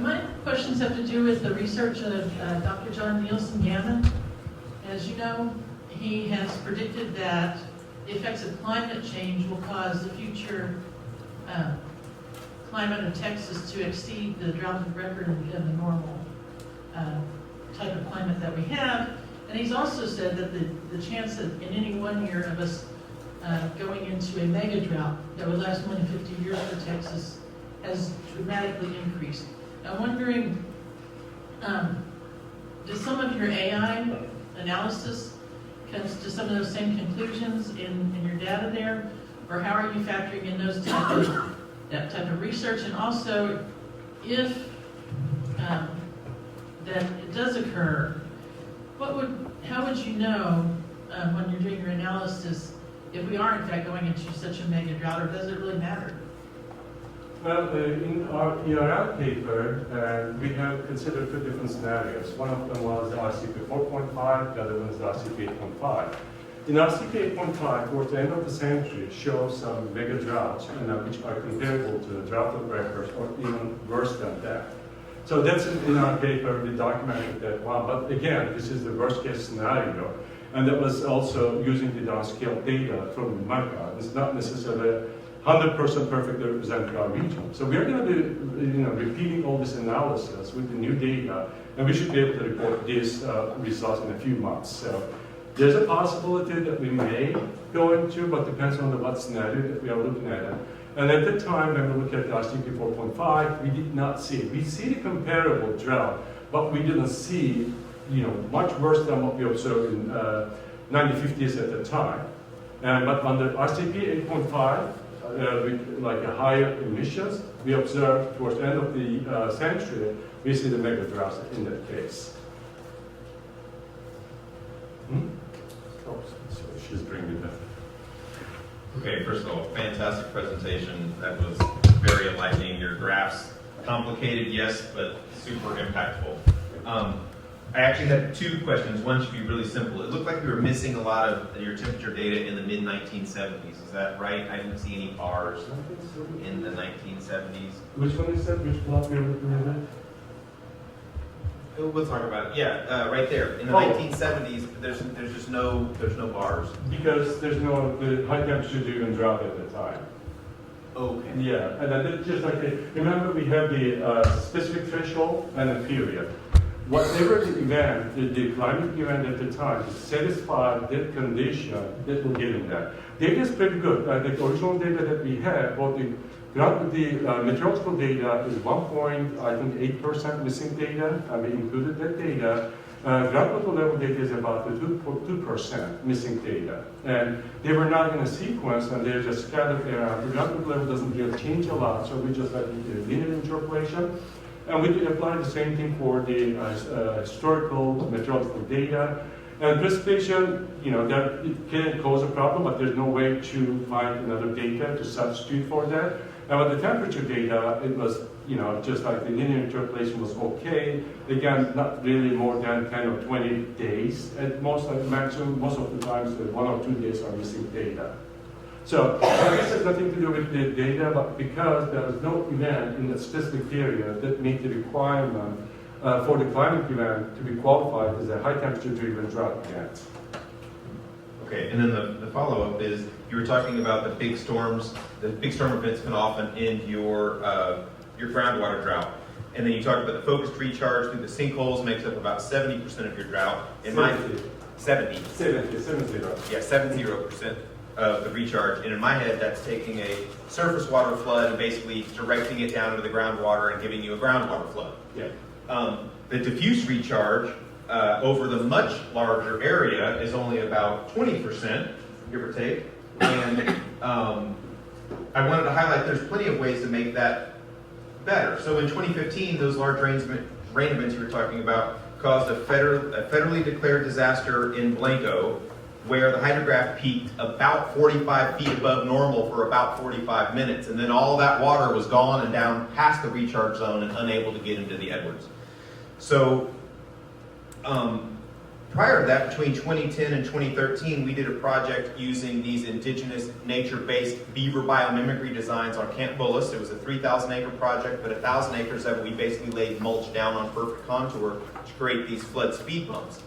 [SPEAKER 3] My questions have to do with the research of Dr. John Nielsen Gammon. As you know, he has predicted that the effects of climate change will cause the future climate of Texas to exceed the drought record of the normal type of climate that we have. And he's also said that the chance that in any 1 year of us going into a mega drought that would last more than 50 years for Texas has dramatically increased. I'm wondering, does some of your AI analysis come to some of those same conclusions in your data there? Or how are you factoring in those that type of research? And also, if that it does occur, how would you know when you're doing your analysis if we are in fact going into such a mega drought, or does it really matter?
[SPEAKER 1] Well, in our ERL paper, we have considered two different scenarios. One of them was the RCP 4.5, the other one is the RCP 8.5. In RCP 8.5, towards the end of the century, shows some mega droughts, which are comparable to the drought of records, or even worse than that. So that's in our paper, we documented that one. But again, this is the worst case scenario. And that was also using the downscale data from America. It's not necessarily 100% perfectly representing our region. So we are going to be repeating all this analysis with the new data, and we should be able to report these results in a few months. So there's a possibility that we may go into, but depends on what scenario that we are looking at. And at the time, when we look at the RCP 4.5, we did not see it. We see the comparable drought, but we didn't see much worse than what we observed in 1950s at the time. But on the RCP 8.5, with a higher emissions, we observed towards the end of the century, we see the mega droughts in that case. So she's bringing that.
[SPEAKER 4] Okay, first of all, fantastic presentation. That was very enlightening. Your graphs, complicated, yes, but super impactful. I actually had two questions. One should be really simple. It looked like you were missing a lot of your temperature data in the mid-1970s. Is that right? I didn't see any bars in the 1970s.
[SPEAKER 1] Which one is that? Which plot we are looking at?
[SPEAKER 4] We'll talk about it. Yeah, right there. In the 1970s, there's just no bars.
[SPEAKER 1] Because there's no the high temperature driven drought at the time.
[SPEAKER 4] Okay.
[SPEAKER 1] Yeah, and then it's just remember we have the specific threshold and a period. Whatever the event, the climate event at the time, to satisfy that condition, that will get in there. Data is pretty good. The original data that we have, both the meteorological data is 1.8% missing data, and we included that data. Ground water level data is about 2% missing data. And they were not in a sequence, and they're just scattered around. The ground water level doesn't really change a lot, so we just linear interpolation. And we apply the same thing for the historical meteorological data. And precipitation, that it can cause a problem, but there's no way to find another data to substitute for that. And with the temperature data, it was, just like the linear interpolation was okay. Again, not really more than 10 or 20 days. At most, at maximum, most of the times, 1 or 2 days are missing data. So this has nothing to do with the data, but because there is no event in a specific period that meet the requirement for the climate event to be qualified as a high temperature driven drought event.
[SPEAKER 4] Okay, and then the follow-up is, you were talking about the big storms. The big storm events can often end your groundwater drought. And then you talked about the focused recharge through the sinkholes makes up about 70% of your drought. 70.
[SPEAKER 1] 70.
[SPEAKER 4] Yeah, 70% of the recharge. And in my head, that's taking a surface water flood and basically directing it down into the groundwater and giving you a groundwater flood.
[SPEAKER 1] Yeah.
[SPEAKER 4] The diffuse recharge over the much larger area is only about 20%, give or take. And I wanted to highlight there's plenty of ways to make that better. So in 2015, those large rain events you were talking about caused a federally declared disaster in Blanco, where the hydrograph peaked about 45 feet above normal for about 45 minutes, and then all that water was gone and down past the recharge zone and unable to get into the Edwards. So prior to that, between 2010 and 2013, we did a project using these indigenous nature-based beaver biomimicry designs on Camp Bullis. It was a 3,000-acre project, but 1,000 acres of it, we basically laid mulch down on perfect contour to create these flood speed bumps.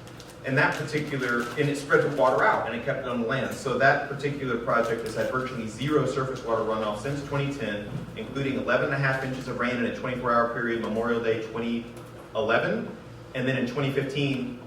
[SPEAKER 4] And that particular, and it spread the water out and it kept it on the land. So that particular project has had virtually zero surface water runoff since 2010, including 11.5 inches of rain in a 24-hour period, Memorial Day 2011. And then in 2015,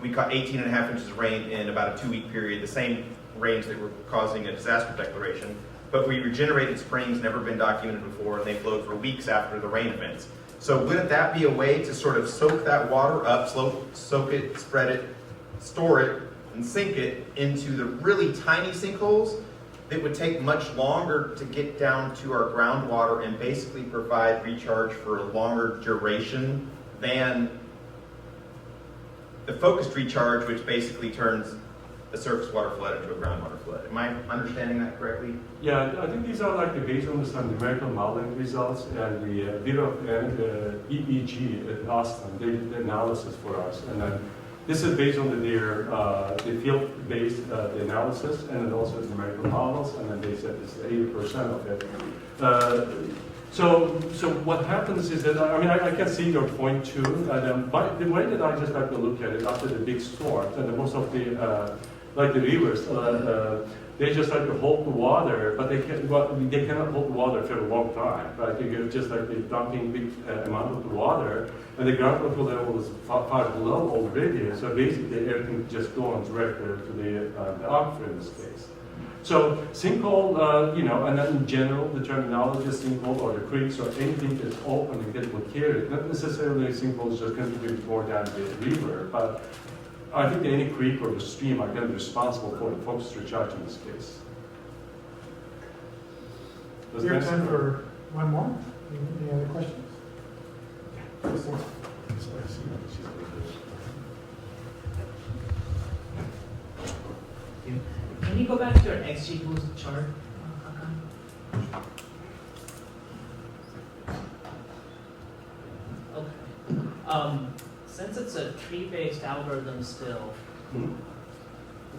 [SPEAKER 4] we caught 18.5 inches of rain in about a 2-week period, the same rains that were causing a disaster declaration. But we regenerated springs, never been documented before, and they flowed for weeks after the rain events. So wouldn't that be a way to sort of soak that water up, soak it, spread it, store it, and sink it into the really tiny sinkholes that would take much longer to get down to our groundwater and basically provide recharge for a longer duration than the focused recharge, which basically turns a surface water flood into a groundwater flood. Am I understanding that correctly?
[SPEAKER 1] Yeah, I think these are like based on some numerical modeling results and the Bureau and the EEG at Austin. They did the analysis for us, and then this is based on their the field-based the analysis, and then also the numerical models, and then they said it's 80% of it. So what happens is that, I mean, I can see your point too, but the way that I just like to look at it after the big storms, and most of the, like the rivers, they just like to hold the water, but they cannot hold the water for a long time, right? They're just like they're dumping big amount of the water, and the groundwater level is far below already, so basically everything just goes directly to the aquifer in this case. So sinkhole, you know, and then in general, the terminology sinkhole or the creeks or anything that's open and get carried, not necessarily a sinkhole is just contributing more down the river, but I think that any creek or the stream are going to be responsible for the focused recharge in this case.
[SPEAKER 2] We have time for one more. Any other questions? Yes, sir.
[SPEAKER 5] Can you go back to your XG boost chart, Hakan? Okay. Since it's a tree-based algorithm still,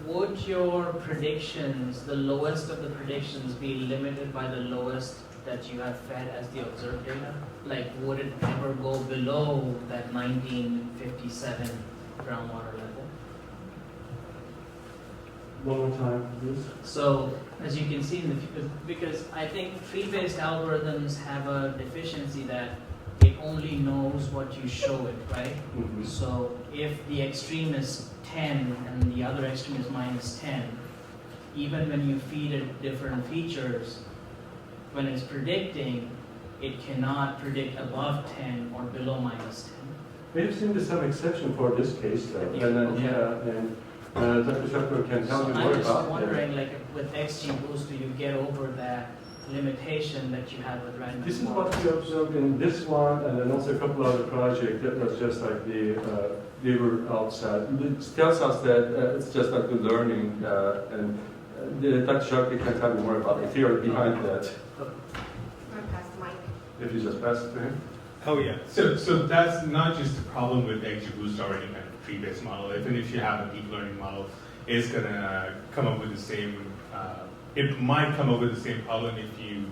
[SPEAKER 5] would your predictions, the lowest of the predictions, be limited by the lowest that you have fed as the observed data? Like, would it ever go below that 1957 groundwater level?
[SPEAKER 1] One more time, please.
[SPEAKER 5] So, as you can see, because I think tree-based algorithms have a deficiency that it only knows what you show it, right?
[SPEAKER 1] Mm-hmm.
[SPEAKER 5] So, if the extreme is 10 and the other extreme is minus 10, even when you feed it different features, when it's predicting, it cannot predict above 10 or below minus 10.
[SPEAKER 1] We've seen some exception for this case, though.
[SPEAKER 5] Yeah,
[SPEAKER 1] And then,
[SPEAKER 5] okay.
[SPEAKER 1] yeah, and Dr. Shepard can tell
[SPEAKER 5] So
[SPEAKER 1] you
[SPEAKER 5] I'm
[SPEAKER 1] more
[SPEAKER 5] just
[SPEAKER 1] about
[SPEAKER 5] wondering, like, with XGBoost, do you get over that limitation that you have with random
[SPEAKER 1] This is
[SPEAKER 5] forest?
[SPEAKER 1] what we observed in this one, and then also a couple other projects that was just like they were outside. It tells us that it's just like the learning, and Dr. Shepard can tell you more about the theory behind that.
[SPEAKER 6] I'm gonna pass the mic.
[SPEAKER 1] If you just pass it to him.
[SPEAKER 7] Oh yeah, so that's not just a problem with XGBoost or any kind of tree-based model. Even if you have a deep learning model, it's gonna come up with the same. It might come up with the same problem if you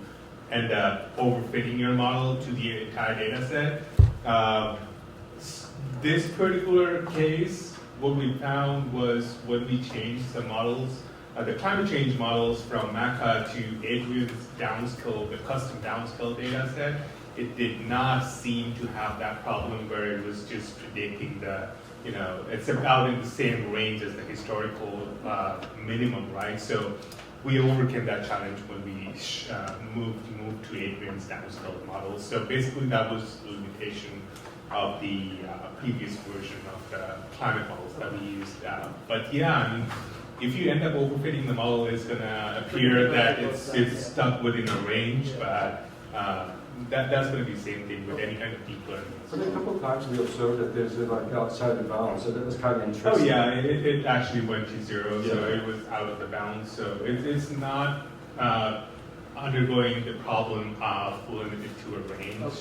[SPEAKER 7] end up overfitting your model to the entire data set. This particular case, what we found was when we changed the models, the climate change models from MACA to Adrian's downscale, the custom downscale data set, it did not seem to have that problem where it was just predicting the it's about in the same range as the historical minimum, right? So we overcame that challenge when we moved to 8 variance downscaled models. So basically that was the limitation of the previous version of the climate models that we used. But yeah, I mean, if you end up overfitting the model, it's going to appear that it's stuck within a range, but that's going to be the same thing with any kind of deep learning.
[SPEAKER 1] But a couple of times we observed that there's like outside the bounds, so that was kind of
[SPEAKER 7] Oh
[SPEAKER 1] interesting.
[SPEAKER 7] yeah, it actually went to 0, so
[SPEAKER 1] Yeah.
[SPEAKER 7] it was out of the bounds. So it's not undergoing the problem of limited to a range,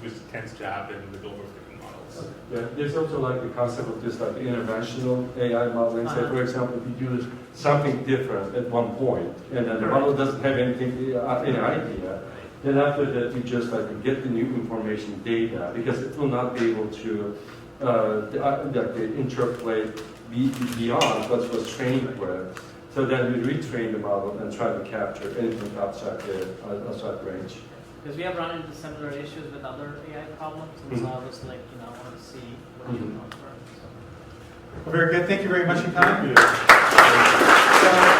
[SPEAKER 7] which tends to happen with overfitting models.
[SPEAKER 1] Yeah, there's also like the concept of this like interventional AI modeling. Say, for example, if you do something different at one point, and then the model doesn't have anything, any idea, then after that you just like get the new information data, because it will not be able to interpolate beyond what was trained with. So then we retrain the model and try to capture anything outside range.
[SPEAKER 5] Because we have run into similar issues with other AI problems, and so I was like, I want to see what you know first.
[SPEAKER 2] Very good. Thank you very much, Hakan.
[SPEAKER 1] Yeah.
[SPEAKER 2] So,